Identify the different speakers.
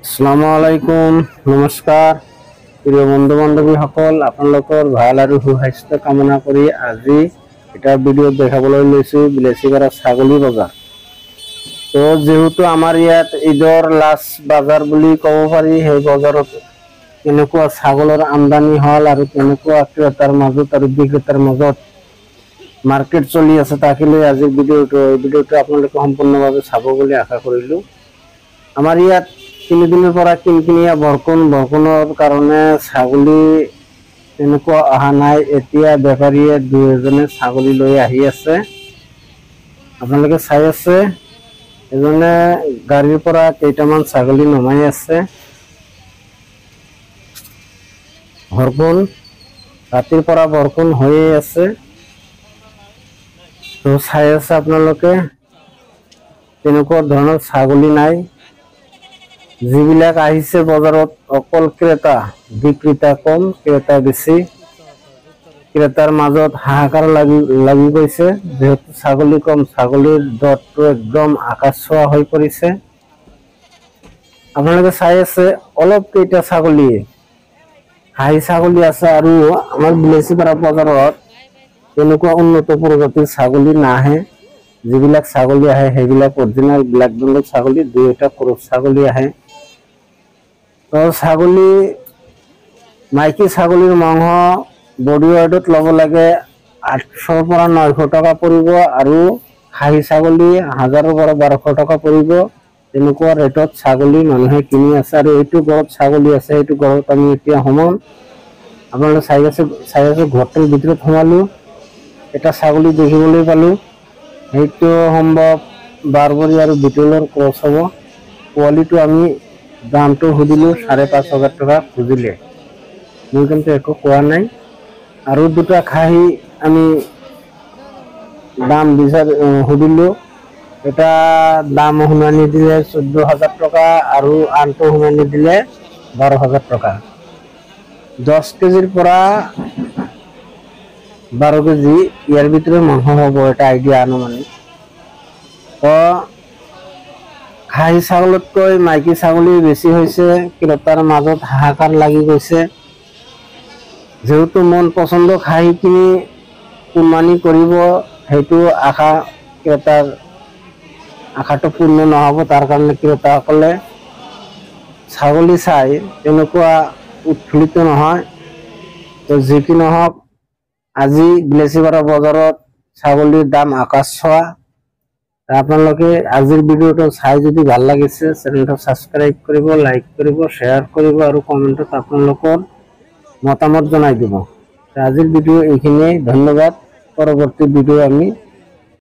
Speaker 1: আসসালামু আলাইকুম, নমস্কাৰ প্ৰিয় বন্ধু বান্ধৱী সকল, আপোনালোকৰ ভাল আৰু সুস্বাস্থ্য কামনা কৰি আজি এটা ভিডিঅ' দেখাবলৈ লৈছো বিলেচিপাৰা ছাগলী বজাৰ। তো যেহেতু আমাৰ ইয়াত ঈদৰ লাষ্ট বজাৰ বুলি ক'ব পাৰি, সেই বজাৰত কেনেকুৱা ছাগলৰ আমদানি হ'ল আৰু কেনেকুৱা ক্ৰেতাৰ মাজত আৰু বিক্ৰেতাৰ মাজত মাৰ্কেট চলি আছে তাকে লৈ আজিৰ ভিডিঅ'টো আপোনালোকে সম্পূৰ্ণভাৱে চাব বুলি আশা কৰিলোঁ। আমাৰ ইয়াত 3 দিনৰ পৰা কিনকিনিয়া বৰষুণৰ কাৰণে ছাগলী তেনেকুৱা অহা নাই। এতিয়া বেপাৰীয়ে 2 ছাগলী লৈ আহি আছে, আপোনালোকে চাই আছে। এজনে গাড়ীৰ পৰা কেইটামান ছাগলী নমাই আছে। বৰষুণ ৰাতিৰ পৰা বৰষুণ হৈয়ে আছে, তো চাই আছে আপোনালোকে। তেনেকুৱা ধৰণৰ ছাগলী নাই। যিবিলাক আহিছে বজাৰত অকল ক্ৰেতা, বিক্ৰেতা কম, ক্ৰেতা বেছি। ক্ৰেতাৰ মাজত হাহাকাৰ লাগি গৈছে, যেহেতু ছাগলী কম, ছাগলীৰ দৰটো একদম আকাশ ছোৱা হৈ পৰিছে। আপোনালোকে চাই আছে অলপ কেইটা ছাগলী, হাঁহি ছাগলী আছে। আৰু আমাৰ বিলেচিপাৰা বজাৰত তেনেকুৱা উন্নত প্ৰজাতিৰ ছাগলী নাহে। যিবিলাক ছাগলী আহে সেইবিলাক অৰিজিনেল ব্লেক বেংগল ছাগলী, 2টা ক্ৰছ ছাগলী আহে। তো ছাগলী, মাইকী ছাগলীৰ মাংস বডি ৱেটত ল'ব লাগে 800 পৰা 900 টকা পৰিব, আৰু খাহী ছাগলী 1000 পৰা 1200 টকা পৰিব। তেনেকুৱা ৰেটত ছাগলী মানুহে কিনি আছে। আৰু এইটো ঘৰত ছাগলী আছে, এইটো ঘৰত আমি এতিয়া সোমাম। আপোনালোকে চাই আছে ঘৰটোৰ ভিতৰত সোমালো, এটা ছাগলী দেখিবলৈ পালো। সেইটো সম্ভৱ বাৰবৰী আৰু বিটলৰ ক্ৰছ হ'ব। পোৱালিটো আমি দামটো সুধিলো 5,500 টকা খুজিলে, মই কিন্তু একো কোৱা নাই। আৰু 2টা খাহী আমি দাম সুধিলো, এটা দাম শুনানি দিলে 14,000 টকা, আৰু আনটো শুনানি দিলে 12,000 টকা। 10 কেজিৰ পৰা 12 কেজি ইয়াৰ ভিতরে মাংস হ'ব, এটা আইডিয়া আনুমানিক। তো খাহী ছাগলতকৈ মাইকী ছাগলী বেছি হৈছে, ক্ৰেতাৰ মাজত হাহাকাৰ লাগি গৈছে। যেহেতু মন পছন্দ খাহী কিনি কুৰবানী কৰিব, সেইটো আশা, ক্ৰেতাৰ আশাটো পূৰ্ণ নহ'ব। তাৰ কাৰণে ক্ৰেতাসকলে ছাগলী চাই তেনেকুৱা উৎফুল্লিত নহয়। তো যি কি নহওক, আজি বিলেচিপাৰা বজাৰত ছাগলীৰ দাম আকাশ ছোৱা। আপোনালোকে আজিৰ ভিডিঅ'টো চাই যদি ভাল লাগিছে, চেনেলটো ছাবস্ক্ৰাইব কৰিব, লাইক কৰিব, শ্বেয়াৰ কৰিব, আৰু কমেণ্টত আপোনালোকৰ মতামত জনাই দিব। আজিৰ ভিডিঅ' এইখিনিয়ে, ধন্যবাদ। পৰৱৰ্তী ভিডিঅ' আমি